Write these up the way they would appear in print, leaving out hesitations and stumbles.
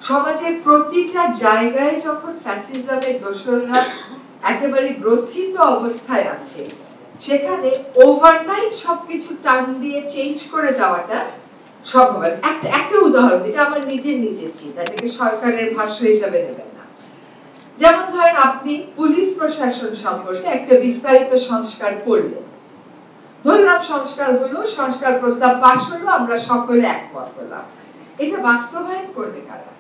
সমাজের প্রতিটা জায়গায় যখন ফ্যাসিজমের দোসররা একেবারে গ্রথিত অবস্থায় আছে, সেখানে ওভারনাইট সবকিছু টান দিয়ে চেঞ্জ করে দেওয়াটা সম্ভব। একটা উদাহরণ, এটা আমার নিজের চিন্তা, এটাকে সরকারের ভাষ্য হিসাবে নেবেন না। যেমন ধরেন আপনি পুলিশ প্রশাসন সম্পর্কে একটা বিস্তারিত সংস্কার করলেন, ধরলাম সংস্কার হলো, সংস্কার প্রস্তাব পাশ হলো, আমরা সকলে একমত হলাম। এটা বাস্তবায়ন করবে কারা?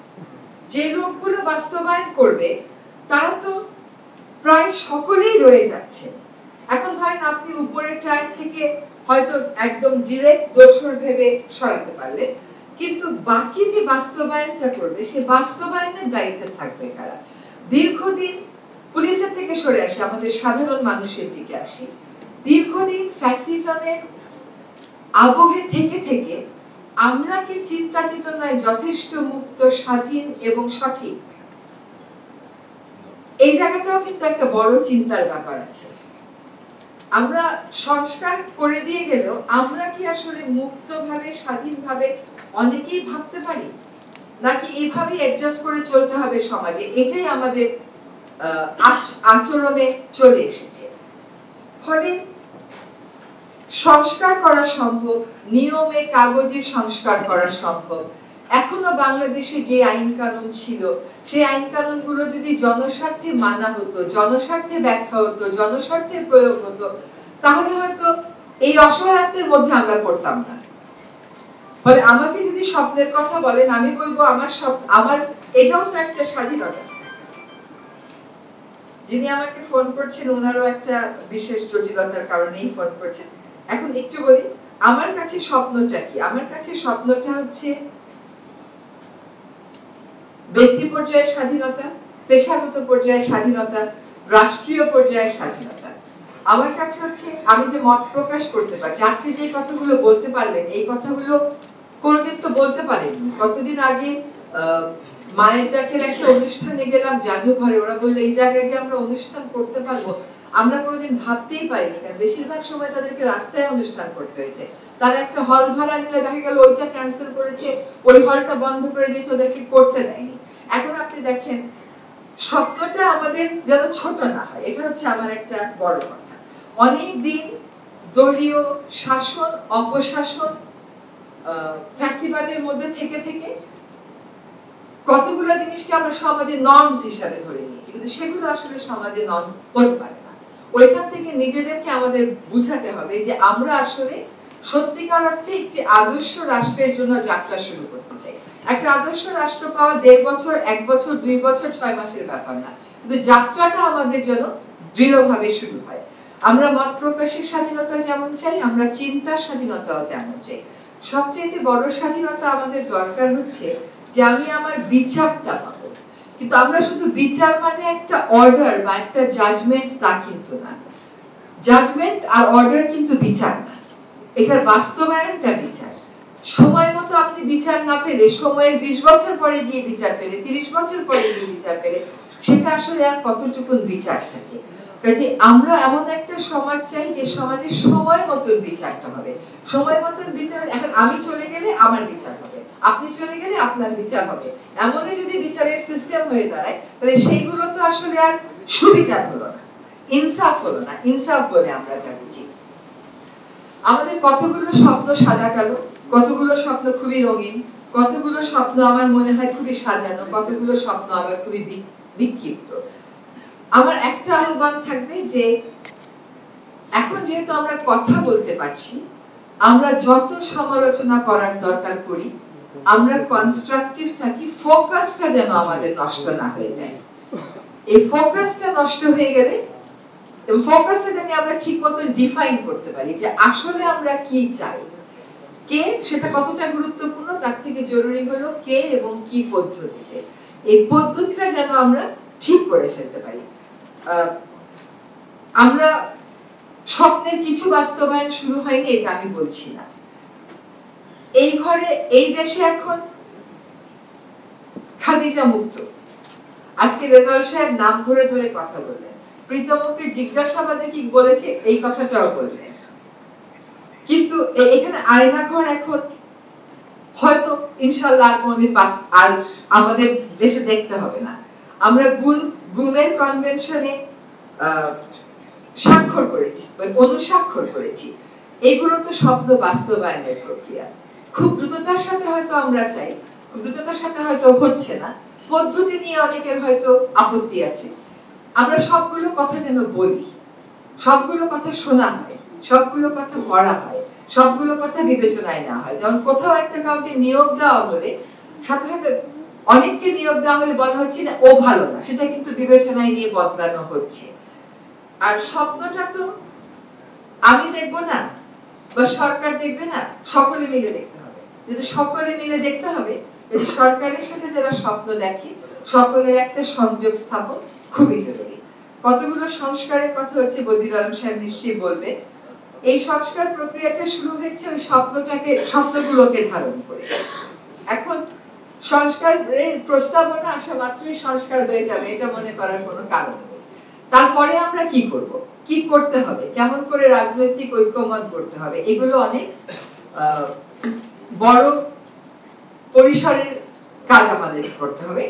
যে লোকগুলো বাস্তবায়ন করবে তারা তো প্রায় সকলেই রয়ে যাচ্ছে। এখন ধরেন আপনি উপরের টায়ার থেকে হয়তো একদম ডিরেক্ট দোষর ভেবে সরাতে পারলে, কিন্তু বাকি যে বাস্তবায়নটা করবে সে বাস্তবায়নের দায়িত্বে থাকবে কারা? দীর্ঘদিন পুলিশের থেকে সরে আসি, আমাদের সাধারণ মানুষের দিকে আসি। দীর্ঘদিন ফ্যাসিজমের আবহে থেকে থেকে আমরা কি চিন্তা চেতনায় যথেষ্ট মুক্ত, স্বাধীন এবং সঠিক? এই জায়গাটাও কিন্তু একটা বড় চিন্তার ব্যাপার আছে। আমরা সংস্কার করে দিয়ে গেলেও আমরা কি আসলে মুক্তভাবে, স্বাধীনভাবে অনেকেই ভাবতে পারি, নাকি এভাবে অ্যাডজাস্ট করে চলতে হবে সমাজে? এটাই আমাদের আচরণে চলে এসেছে। ফলে সংস্কার করা সম্ভব, নিয়মে কাগজে সংস্কার করা সম্ভব। এখনো বাংলাদেশে যে আইন কানুন ছিল, সেই আইন কানুনগুলো যদি জনস্বার্থে মানা হতো, জনস্বার্থে ব্যাখ্যা হতো, জনস্বার্থে প্রয়োগ হতো, তাহলে হয়তো এই অসহায়ত্বের মধ্যে আমরা পড়তাম না। ফলে আমাকে যদি স্বপ্নের কথা বলেন, আমি বলবো আমার এটাও তো একটা স্বাধীনতা। যিনি আমাকে ফোন করছেন ওনারও একটা বিশেষ জটিলতার কারণেই ফোন করছেন। এখন একটু বলি আমার কাছে স্বপ্নটা কি। আমার কাছে স্বপ্নটা হচ্ছে ব্যক্তি পর্যায়ে স্বাধীনতা, পেশাগত পর্যায়ে স্বাধীনতা, রাষ্ট্রীয় পর্যায়ে স্বাধীনতা। আমার কাছে হচ্ছে আমি যে মত প্রকাশ করতে পারছি, আজকে যে কথাগুলো বলতে পারলেন, এই কথাগুলো কোনোদিন তো বলতে পারেননি। কতদিন আগে মায়ের ডাকের একটা অনুষ্ঠানে গেলাম জাদুঘরে, ওরা বললো এই জায়গায় যে আমরা অনুষ্ঠান করতে পারবো, আমরা কোনোদিন ভাবতেই পারিনি। কারণ বেশিরভাগ সময় তাদেরকে রাস্তায় অনুষ্ঠান করতে হয়েছে। তারা একটা হল ভাড়া নিলে দেখা গেল ওইটা ক্যান্সেল করেছে, ওই হলটা বন্ধ করে দিয়েছে, ওদেরকে করতে দেয়নি। এখন আপনি দেখেন স্বপ্নটা আমাদের যেন ছোট না হয়, এটা হচ্ছে আমার একটা বড় কথা। অনেক দিন দলীয় শাসন, অপশাসন, ফ্যাসিবাদের মধ্যে থেকে থেকে কতগুলো জিনিসকে আমরা সমাজে নর্মস হিসাবে ধরে নিয়েছি, কিন্তু সেগুলো আসলে সমাজে নর্মস হতে পারে না। ওইখান থেকে নিজেদেরকে আমাদের বুঝাতে হবে যে আমরা আসলে সত্যিকার অর্থে একটি আদর্শ রাষ্ট্রের জন্য যাত্রা শুরু করতে চাই। একটা আদর্শ রাষ্ট্র পাওয়া 1.5 বছর, 1 বছর, 2 বছর, 6 মাসের ব্যাপার না, কিন্তু যাত্রাটা আমাদের যেন দৃঢ়ভাবে শুরু হয়। আমরা মত প্রকাশের স্বাধীনতা যেমন চাই, আমরা চিন্তার স্বাধীনতাও তেমন চাই। সবচেয়ে বড় স্বাধীনতা আমাদের দরকার হচ্ছে যে আমি আমার বিচারটা পাবো। কিন্তু আমরা শুধু বিচার মানে একটা অর্ডার বা একটা জাজমেন্ট, তা কিন্তু না। জাজমেন্ট আর অর্ডার কিন্তু বিচার না, এটার বাস্তবায়নটা বিচার। সময় মতো আপনি বিচার না পেলে, সময়ের 20 বছর পরে গিয়ে বিচার পেলে, 30 বছর পরে গিয়ে বিচার পেলে, সেটা আসলে আর কতটুকু বিচার থাকে। কাজে আমরা এমন একটা সমাজ চাই যে সমাজে সময় মতো বিচারটা হবে। সময় মতো বিচার, এখন আমি চলে গেলে আমার বিচার হবে, আপনি চলে গেলে আপনার বিচার হবে, এমনই যদি বিচারের সিস্টেম হয়ে দাঁড়ায়, তাহলে সেইগুলো তো আসলে আর সুবিচার হলো না, ইনসাফ হলো না। ইনসাফ বলে আমরা যা বুঝি, আমাদের কতগুলো স্বপ্ন সাদা কালো, কতগুলো স্বপ্ন খুবই রঙিন, কতগুলো স্বপ্ন আমার মনে হয় খুবই সাজানো, কতগুলো স্বপ্ন আবার খুবই বিক্ষিপ্ত। আমার একটা আহ্বান থাকবে যে এখন যেহেতু আমরা কথা বলতে পারছি, আমরা যত সমালোচনা করার দরকার করি, আমরা কনস্ট্রাকটিভ থাকি, ফোকাসটা যেন আমাদের নষ্ট না হয়ে যায়। এই ফোকাসটা নষ্ট হয়ে গেলে, এবং ফোকাসটা যেন আমরা ঠিক মতো ডিফাইন করতে পারি যে আসলে আমরা কি চাই, কে সেটা কতটা গুরুত্বপূর্ণ, তার থেকে জরুরি হলো কে এবং কি পদ্ধতিতে। এই পদ্ধতিটা যেন আমরা ঠিক করে ফেলতে পারি। আমরা স্বপ্নের কিছু বাস্তবায়ন শুরু হয়নি এটা আমি বলছি না। এই ঘরে, এই দেশে এখন খাদিজা মুক্ত। আজকে রেজাউল সাহেব নাম ধরে ধরে কথা বললেন, প্রীতমকে জিজ্ঞাসাবাদে কি বলেছে এই কথাটাও বললেন। কিন্তু এখানে আয়নাঘর এখন হয়তো ইনশাআল্লাহ আর কোনদিন আর আমাদের দেশে দেখতে হবে না। আমরা গুমের কনভেনশনে স্বাক্ষর করেছি, অনুস্বাক্ষর করেছি। এগুলো তো শব্দ বাস্তবায়নের প্রক্রিয়া। খুব দ্রুততার সাথে হয়তো আমরা চাই, খুব দ্রুততার সাথে হয়তো হচ্ছে না, পদ্ধতি নিয়ে অনেকের হয়তো আপত্তি আছে। আমরা সবগুলো কথা যেন বলি, সবগুলো কথা শোনা হয়, সবগুলো কথা পড়া হয়, সবগুলো কথা বিবেচনায় নেওয়া হয়। যেমন কোথাও একটা কাউকে নিয়োগ দেওয়া হলে সাথে সাথে অনেককে নিয়োগ দেওয়া হলে বলা হচ্ছে না ও ভালো না, সেটা কিন্তু বিবেচনায় নিয়ে বদলানো হচ্ছে। আর স্বপ্নটা তো আমি দেখবো না বা সরকার দেখবে না, সকলে মিলে দেখতে হবে। যদি সকলে মিলে দেখতে হবে, যদি সরকারের সাথে যারা স্বপ্ন দেখে সকলের একটা সংযোগ স্থাপন খুবই জরুরি। কতগুলো সংস্কারের কথা হচ্ছে, বদির আলম সাহেব নিশ্চয়ই বলবে। এই সংস্কার প্রক্রিয়াটা শুরু হয়েছে ওই স্বপ্নগুলোকে ধারণ করে। এখন সংস্কারের প্রস্তাবনা আসা মাত্রই সংস্কার হয়ে যাবে এটা মনে করার কোনো কারণ নেই। তারপরে আমরা কি করব, কি করতে হবে, কেমন করে রাজনৈতিক ঐক্যমত করতে হবে, এগুলো অনেক বড় পরিসরের কাজ আমাদের করতে হবে।